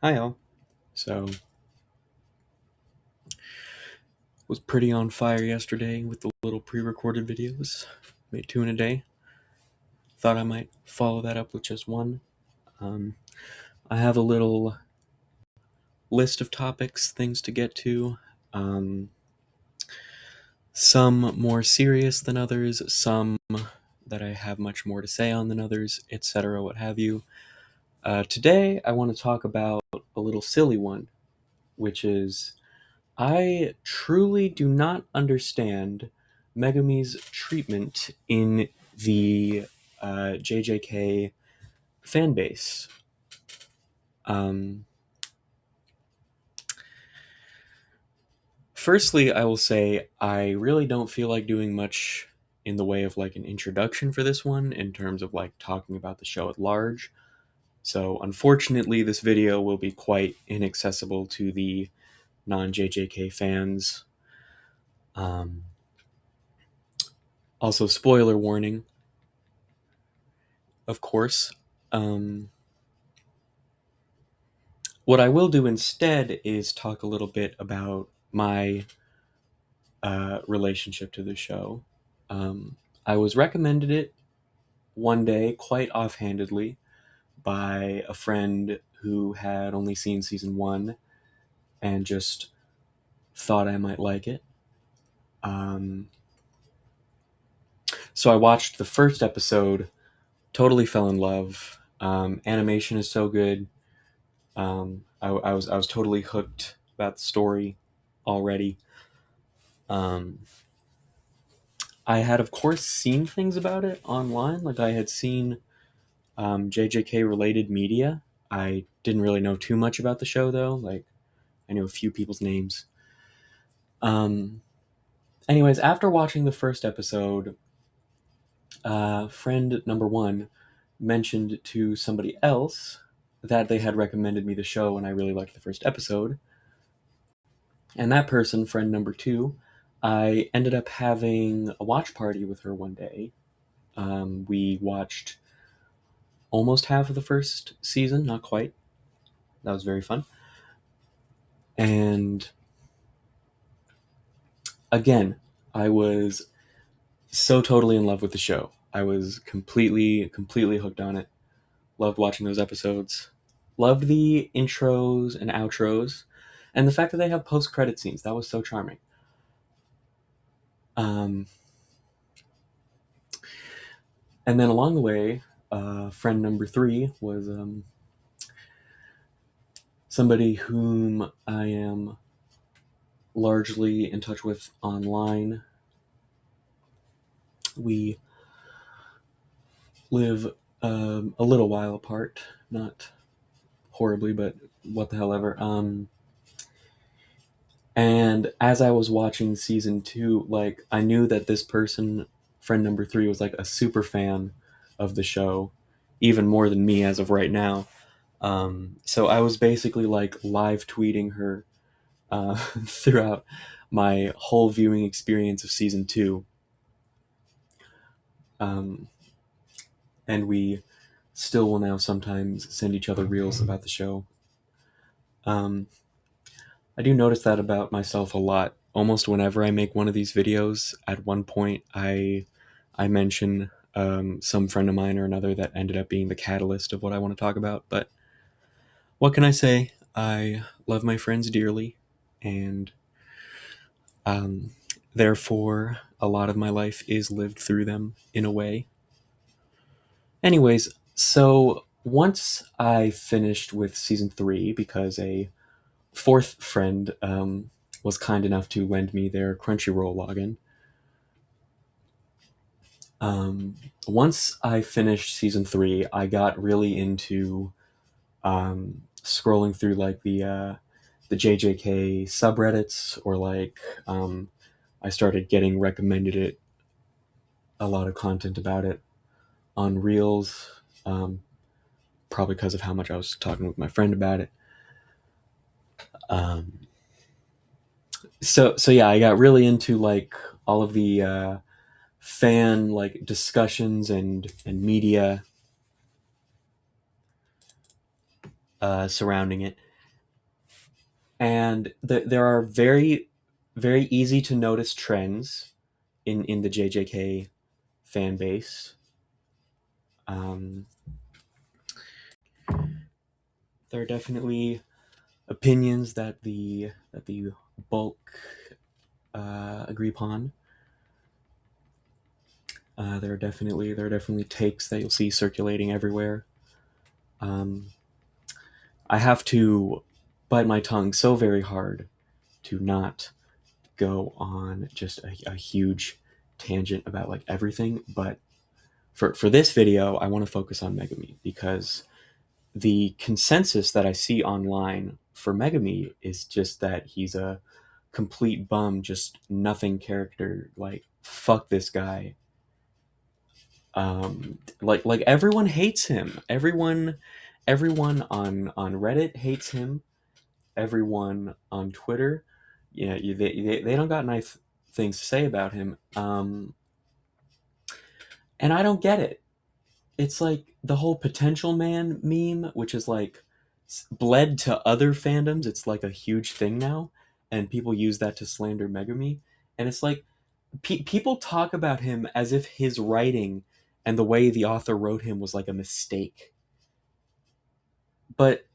Hi all. So, was pretty on fire yesterday with the little pre-recorded videos. Made 2 in a day. Thought I might follow that up with just one. Um, I have a little list of topics, things to get to. Some more serious than others, some that I have much more to say on than others, etc., what have you. Today, I want to talk about a little silly one, which is I truly do not understand Megumi's treatment in the JJK fan base. Firstly, I will say I really don't feel like doing much in the way of like an introduction for this one in terms of like talking about the show at large. So, unfortunately, this video will be quite inaccessible to the non JJK fans. Um, Also, spoiler warning, of course. Um, what I will do instead is talk a little bit about my relationship to the show. I was recommended it one day, quite offhandedly, by a friend who had only seen season one and just thought I might like it. So I watched the first episode, totally fell in love. Animation is so good. I was totally hooked about the story already. I had, of course, seen things about it online. Like I had seen JJK related media. I didn't really know too much about the show though. Like I knew a few people's names. Um, Anyways, after watching the first episode, friend number one mentioned to somebody else that they had recommended me the show and I really liked the first episode. And that person, friend number two, I ended up having a watch party with her one day. We watched almost half of the first season, not quite. That was very fun. And again, I was so totally in love with the show. I was completely hooked on it. Loved watching those episodes. Loved the intros and outros. And the fact that they have post-credit scenes. That was so charming. Um, and then along the way, friend number three was somebody whom I am largely in touch with online. We live a little while apart, not horribly, but what the hell ever. And as I was watching season two, like I knew that this person, friend number three, was like a super fan of the show, even more than me as of right now. So I was basically like live tweeting her throughout my whole viewing experience of season two. Um, and we still will now sometimes send each other reels about the show. Um, I do notice that about myself a lot. Almost whenever I make one of these videos, at one point I mention some friend of mine or another that ended up being the catalyst of what I want to talk about. But what can I say? I love my friends dearly, and um, therefore a lot of my life is lived through them in a way. Anyways, so once I finished with season three, because a fourth friend was kind enough to lend me their Crunchyroll login. Once I finished season three, I got really into scrolling through like the JJK subreddits, or like I started getting recommended it a lot of content about it on Reels, probably because of how much I was talking with my friend about it. Um, so yeah, I got really into like all of the fan like discussions and media surrounding it. And there are very, very easy to notice trends in the JJK fan base. Um, there are definitely opinions that the bulk agree upon. There are definitely takes that you'll see circulating everywhere. Um, I have to bite my tongue so very hard to not go on just a huge tangent about like everything, but for this video, I want to focus on Megumi because the consensus that I see online for Megumi is just that he's a complete bum, just nothing character. Like fuck this guy. Like everyone hates him. Everyone on Reddit hates him. Everyone on Twitter, yeah, they don't got nice things to say about him. And I don't get it. It's like the whole potential man meme, which is like bled to other fandoms. It's like a huge thing now, and people use that to slander Megumi. And it's like people talk about him as if his writing and the way the author wrote him was like a mistake. But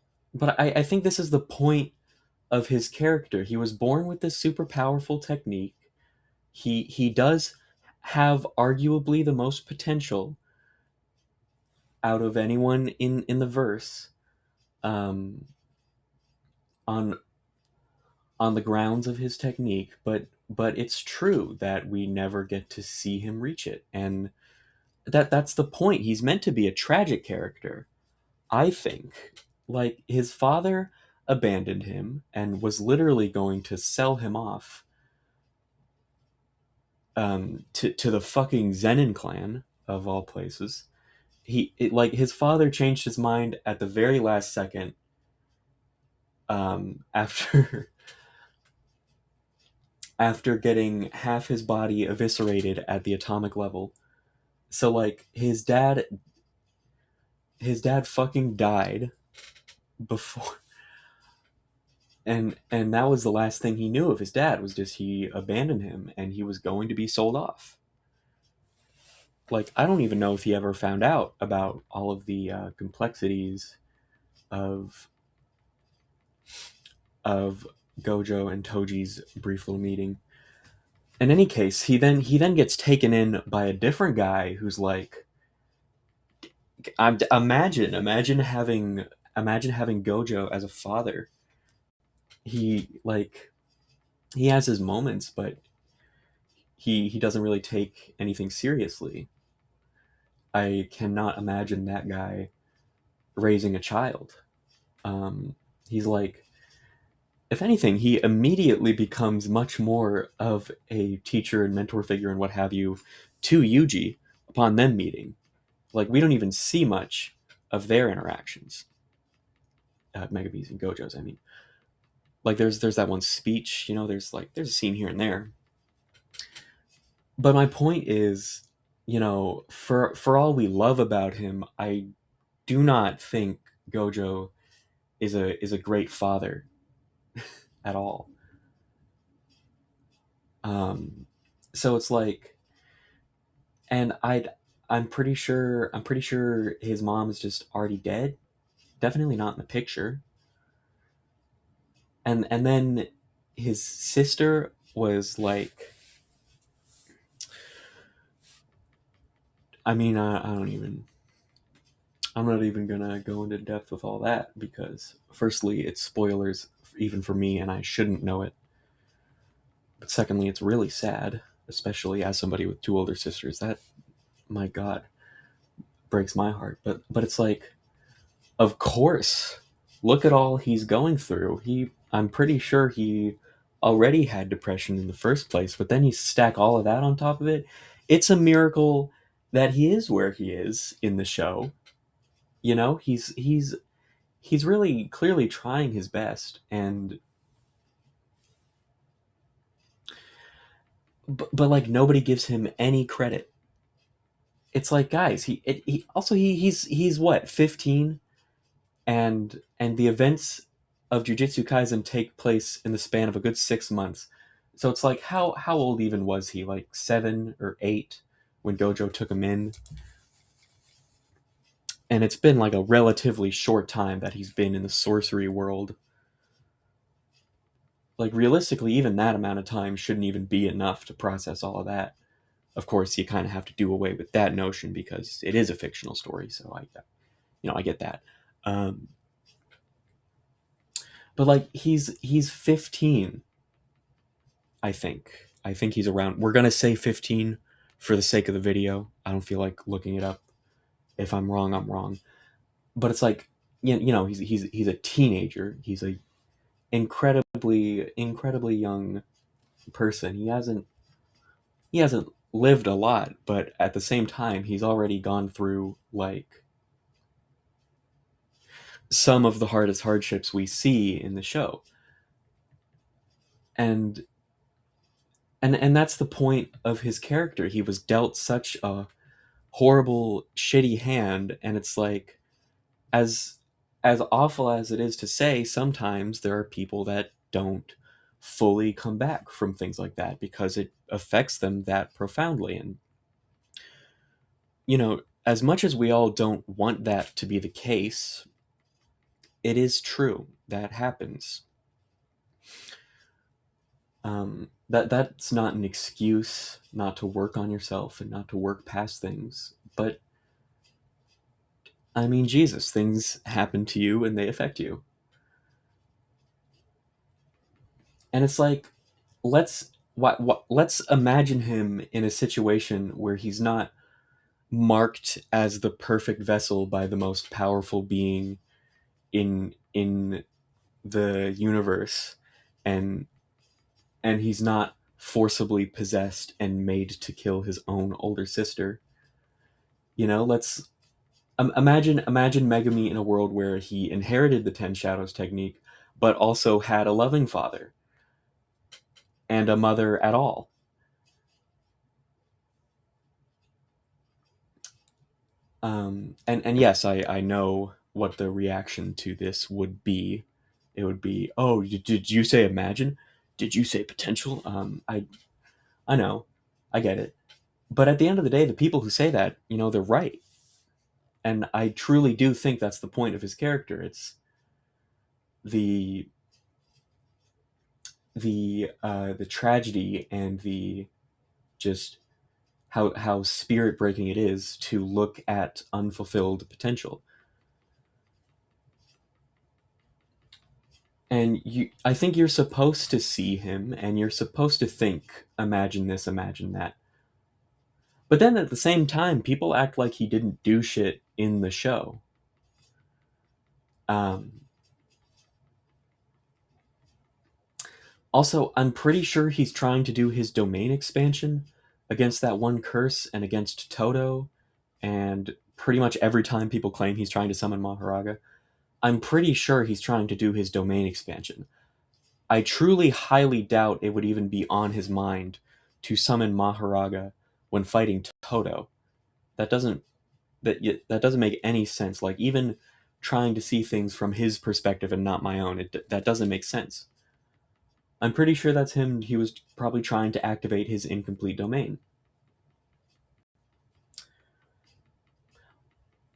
I think this is the point of his character. He was born with this super powerful technique. He does have arguably the most potential out of anyone in the verse, um, on the grounds of his technique, but it's true that we never get to see him reach it, and that's the point. He's meant to be a tragic character, I think. Like his father abandoned him and was literally going to sell him off, to the fucking Zenin clan of all places. Like his father changed his mind at the very last second, after after getting half his body eviscerated at the atomic level. So like his dad fucking died before, and that was the last thing he knew of his dad, was just he abandoned him and he was going to be sold off. Like I don't even know if he ever found out about all of the complexities of of Gojo and Toji's brief little meeting. In any case, he then gets taken in by a different guy who's like, imagine having Gojo as a father. He has his moments, but he doesn't really take anything seriously. I cannot imagine that guy raising a child. He's like, if anything, he immediately becomes much more of a teacher and mentor figure and what have you to Yuji upon them meeting. Like we don't even see much of their interactions, Megabees and Gojo's. I mean, like there's that one speech, there's a scene here and there. But my point is, for all we love about him, I do not think Gojo is a great father at all. Um, so it's like, and I'm pretty sure his mom is just already dead. Definitely not in the picture. And then his sister was like, I mean, I'm not even gonna go into depth with all that because, firstly, it's spoilers even for me, and I shouldn't know it. But secondly, it's really sad, especially as somebody with two older sisters. That, my God, breaks my heart. But it's like, of course, look at all he's going through. I'm pretty sure he already had depression in the first place, but then you stack all of that on top of it. It's a miracle that he is where he is in the show. He's really clearly trying his best, and but like nobody gives him any credit. It's like, guys, he also he's what, 15, and the events of Jujutsu Kaisen take place in the span of a good 6 months. So it's like, how old even was he? Like 7 or 8 when Gojo took him in? And it's been like a relatively short time that he's been in the sorcery world. Like realistically, even that amount of time shouldn't even be enough to process all of that. Of course, you kind of have to do away with that notion because it is a fictional story. So I get that. Um, but like he's 15, I think. I think he's around. We're gonna say 15 for the sake of the video. I don't feel like looking it up. If I'm wrong, I'm wrong. But it's like, he's a teenager. He's a incredibly young person. He hasn't lived a lot, but at the same time, he's already gone through like some of the hardest hardships we see in the show. And and that's the point of his character. He was dealt such a horrible, shitty hand, and it's like, as as awful as it is to say, sometimes there are people that don't fully come back from things like that because it affects them that profoundly. And as much as we all don't want that to be the case, it is true that happens. That's not an excuse not to work on yourself and not to work past things, but I mean, Jesus, things happen to you and they affect you. And it's like, let's imagine him in a situation where he's not marked as the perfect vessel by the most powerful being in the universe, and he's not forcibly possessed and made to kill his own older sister. Let's imagine Megumi in a world where he inherited the Ten Shadows technique, but also had a loving father and a mother at all. And yes, I know what the reaction to this would be. It would be, oh, did you say imagine? Did you say potential? I know, I get it. But at the end of the day, the people who say that, they're right. And I truly do think that's the point of his character. It's the the tragedy and the just how spirit breaking it is to look at unfulfilled potential. And I think you're supposed to see him and you're supposed to think, imagine this, imagine that. But then at the same time, people act like he didn't do shit in the show. Um, Also, I'm pretty sure he's trying to do his domain expansion against that one curse and against Toto, and pretty much every time people claim he's trying to summon Maharaga, I'm pretty sure he's trying to do his domain expansion. I truly highly doubt it would even be on his mind to summon Maharaga when fighting Toto. That doesn't that doesn't make any sense. Like, even trying to see things from his perspective and not my own, that doesn't make sense. I'm pretty sure that's him. He was probably trying to activate his incomplete domain.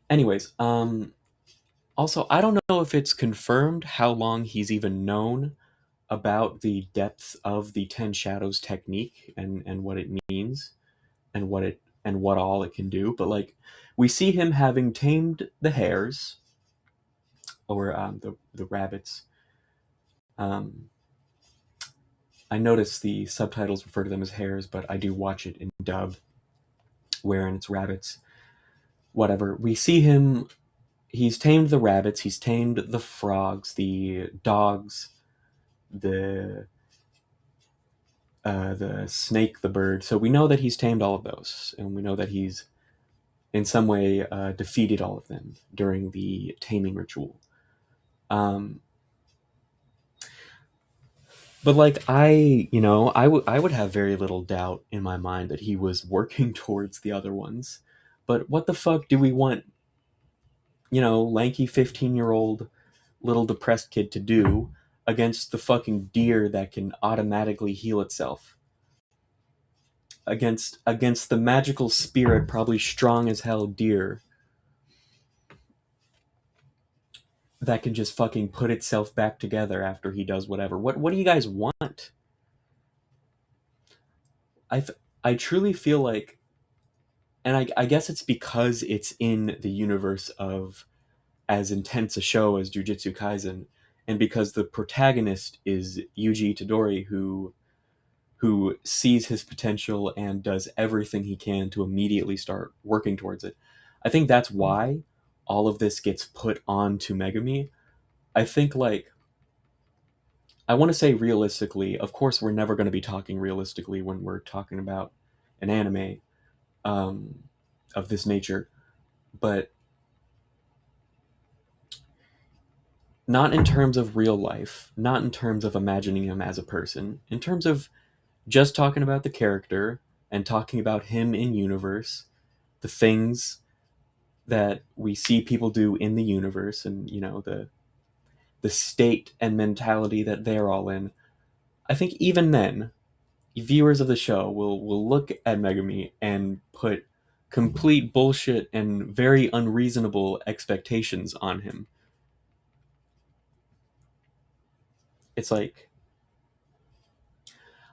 Anyways, also, I don't know if it's confirmed how long he's even known about the depth of the Ten Shadows technique and what it means and what all it can do. But like, we see him having tamed the hares, or the rabbits. Um, I notice the subtitles refer to them as hares, but I do watch it in dub, wherein it's rabbits. Whatever. We see him. He's tamed the rabbits. He's tamed the frogs, the dogs, the the snake, the bird. So we know that he's tamed all of those, and we know that he's in some way defeated all of them during the taming ritual. Um, but like, I would have very little doubt in my mind that he was working towards the other ones. But what the fuck do we want? Lanky 15-year-old little depressed kid to do against the fucking deer that can automatically heal itself, against the magical spirit, probably strong as hell deer that can just fucking put itself back together after he does whatever. What do you guys want? I I truly feel like, and I guess it's because it's in the universe of as intense a show as Jujutsu Kaisen, and because the protagonist is Yuji Itadori, who sees his potential and does everything he can to immediately start working towards it. I think that's why all of this gets put onto Megumi. I think, like, I want to say realistically, of course we're never going to be talking realistically when we're talking about an anime um, of this nature, but not in terms of real life, not in terms of imagining him as a person, in terms of just talking about the character and talking about him in universe, the things that we see people do in the universe, and the state and mentality that they're all in. I think even then, viewers of the show will look at Megumi and put complete bullshit and very unreasonable expectations on him. It's like,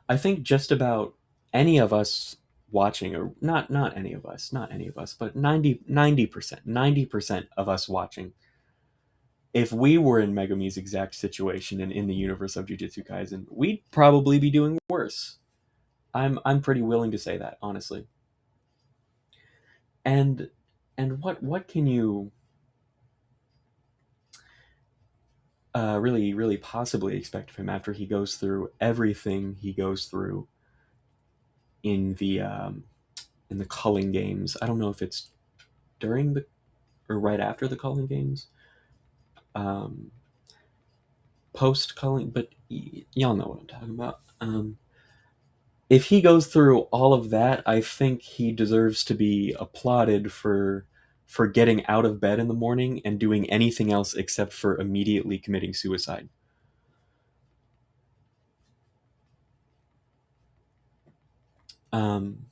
I think just about any of us watching, or not any of us, not any of us, but 90% of us watching, if we were in Megumi's exact situation and in the universe of Jujutsu Kaisen, we'd probably be doing worse. I'm pretty willing to say that, honestly. And what can you really possibly expect of him after he goes through everything he goes through in the culling games? I don't know if it's during the or right after the culling games, um, post culling, but y'all know what I'm talking about. If he goes through all of that, I think he deserves to be applauded for getting out of bed in the morning and doing anything else except for immediately committing suicide. Um,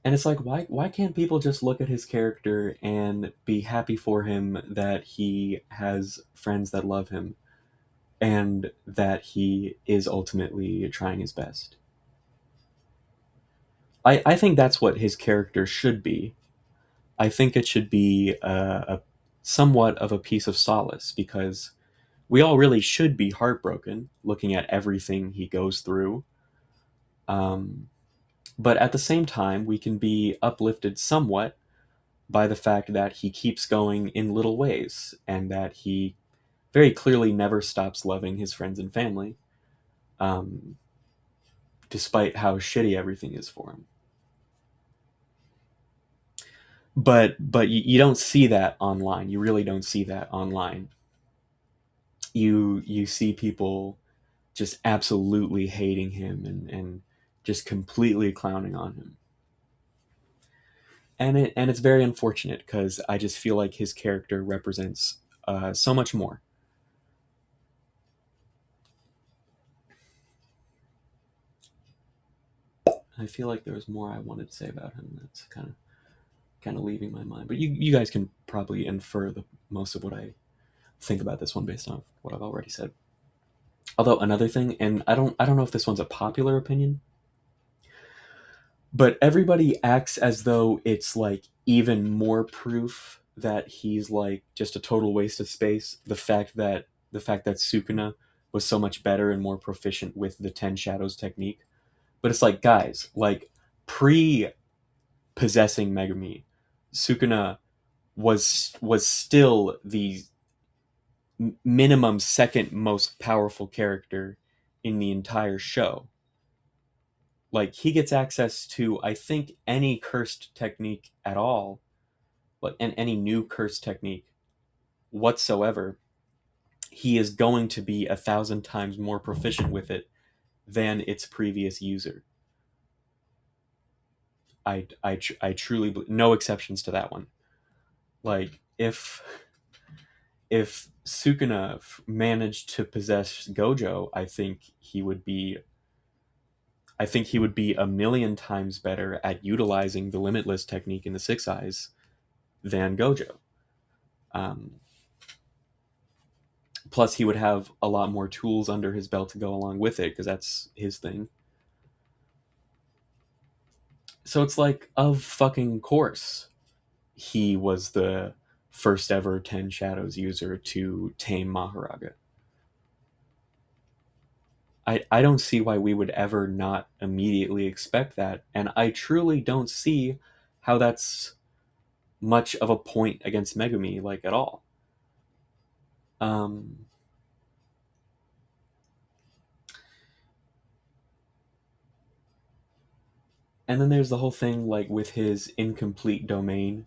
and it's like, why can't people just look at his character and be happy for him that he has friends that love him and that he is ultimately trying his best? I think that's what his character should be. I think it should be a somewhat of a piece of solace, because we all really should be heartbroken looking at everything he goes through. Um, but at the same time, we can be uplifted somewhat by the fact that he keeps going in little ways and that he very clearly never stops loving his friends and family, um, despite how shitty everything is for him. But you don't see that online. You really don't see that online. You see people just absolutely hating him and just completely clowning on him. And it's very unfortunate because I just feel like his character represents so much more. I feel like there was more I wanted to say about him that's kind of leaving my mind. But you guys can probably infer the most of what I think about this one based on what I've already said. Although another thing, and I don't know if this one's a popular opinion, but everybody acts as though it's like even more proof that he's like just a total waste of space. The fact that Sukuna was so much better and more proficient with the 10 shadows technique. But it's like, guys, like, pre possessing Megumi, Sukuna was still the minimum second most powerful character in the entire show. Like, he gets access to, I think, any cursed technique at all, like, and any new cursed technique whatsoever. He is going to be 1,000 times more proficient with it than its previous user. I truly no exceptions to that one. Like, if Sukuna managed to possess Gojo, I think he would be a million times better at utilizing the limitless technique in the Six Eyes than Gojo. Um, Plus, he would have a lot more tools under his belt to go along with it because that's his thing. So it's like, of fucking course, he was the first ever 10 Shadows user to tame Maharaga. I don't see why we would ever not immediately expect that. And I truly don't see how that's much of a point against Megumi, like at all. Um, and then there's the whole thing like with his incomplete domain.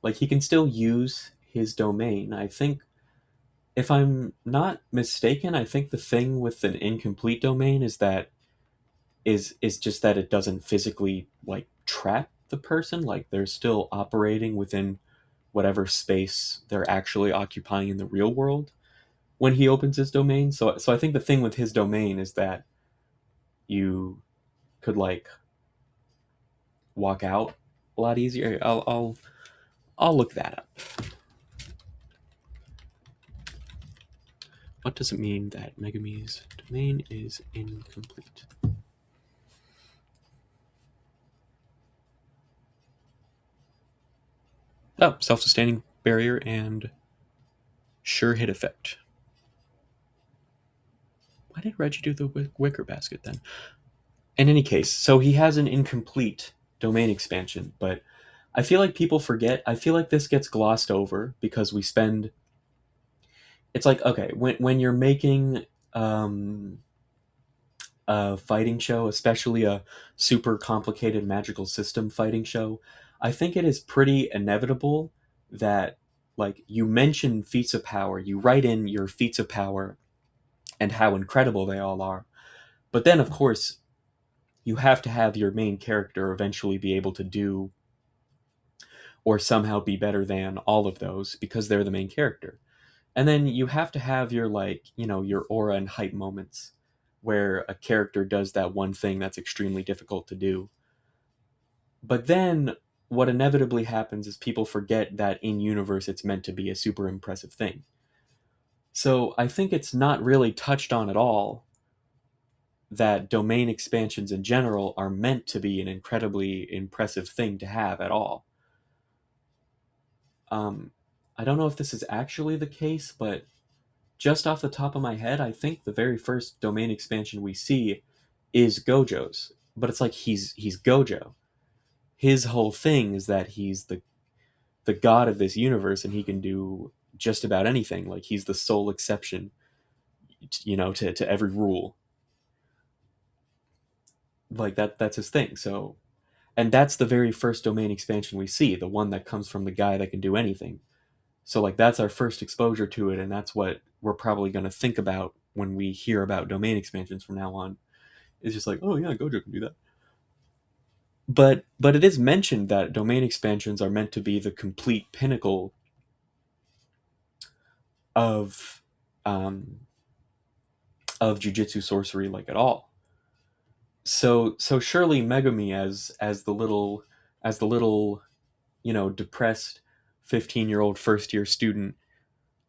Like he can still use his domain. I think if I'm not mistaken, I think the thing with an incomplete domain is just that it doesn't physically like trap the person. Like they're still operating within whatever space they're actually occupying in the real world when he opens his domain. So I think the thing with his domain is that you could like walk out a lot easier. I'll look that up. What does it mean that Megumi's domain is incomplete? Oh, self-sustaining barrier and sure hit effect. Why did Reggie do the wicker basket then? In any case, so he has an incomplete domain expansion, but I feel like people forget. I feel like this gets glossed over because we spend. It's like, okay, when you're making um, a fighting show, especially a super complicated magical system fighting show, I think it is pretty inevitable that like you mention feats of power, you write in your feats of power and how incredible they all are. But then of course you have to have your main character eventually be able to do or somehow be better than all of those because they're the main character. And then you have to have your like, your aura and hype moments where a character does that one thing that's extremely difficult to do. But then what inevitably happens is people forget that in universe it's meant to be a super impressive thing. So I think it's not really touched on at all that domain expansions in general are meant to be an incredibly impressive thing to have at all. Um, I don't know if this is actually the case, but just off the top of my head, I think the very first domain expansion we see is Gojo's. But it's like he's Gojo. His whole thing is that he's the god of this universe and he can do just about anything. Like he's the sole exception, to every rule. Like that's his thing. So and that's the very first domain expansion we see, the one that comes from the guy that can do anything. So like that's our first exposure to it, and that's what we're probably going to think about when we hear about domain expansions from now on. It's just like, oh yeah, Gojo can do that. But it is mentioned that domain expansions are meant to be the complete pinnacle of um, of jujitsu sorcery, like at all. So surely Megumi as the little depressed 15-year-old first year student,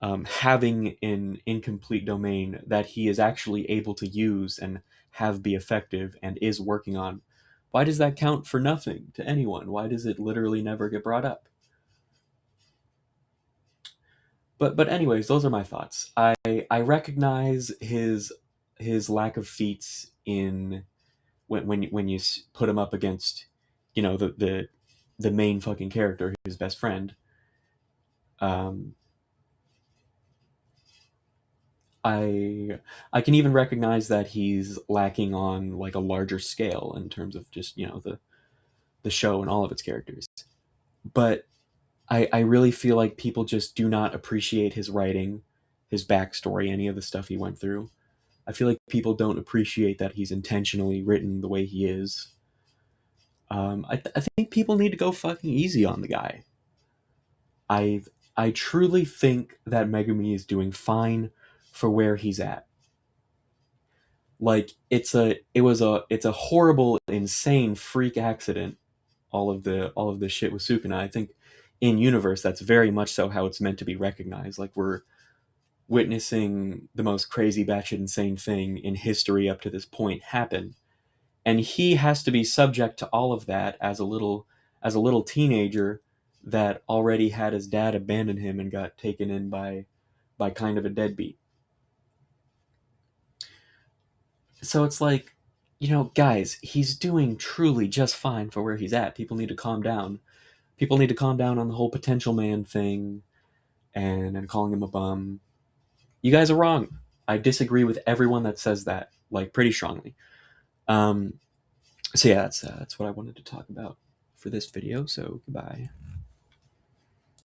having an incomplete domain that he is actually able to use and have be effective and is working on, why does that count for nothing to anyone? Why does it literally never get brought up? But anyways, those are my thoughts. I recognize his lack of feats in when you put him up against the main fucking character, his best friend. Um, I can even recognize that he's lacking on like a larger scale in terms of just the show and all of its characters. But I really feel like people just do not appreciate his writing, his backstory, any of the stuff he went through. I feel like people don't appreciate that he's intentionally written the way he is. I think people need to go fucking easy on the guy. I truly think that Megumi is doing fine for where he's at. Like it's a horrible, insane freak accident. All of the shit with Sukuna. I think in universe that's very much so how it's meant to be recognized. Like we're witnessing the most crazy batshit insane thing in history up to this point happen, and he has to be subject to all of that as a little teenager that already had his dad abandon him and got taken in by kind of a deadbeat. So it's like, guys, he's doing truly just fine for where he's at. People need to calm down. People need to calm down on the whole potential man thing and calling him a bum. You guys are wrong. I disagree with everyone that says that, like, pretty strongly. Um, so yeah, that's what I wanted to talk about for this video. So goodbye.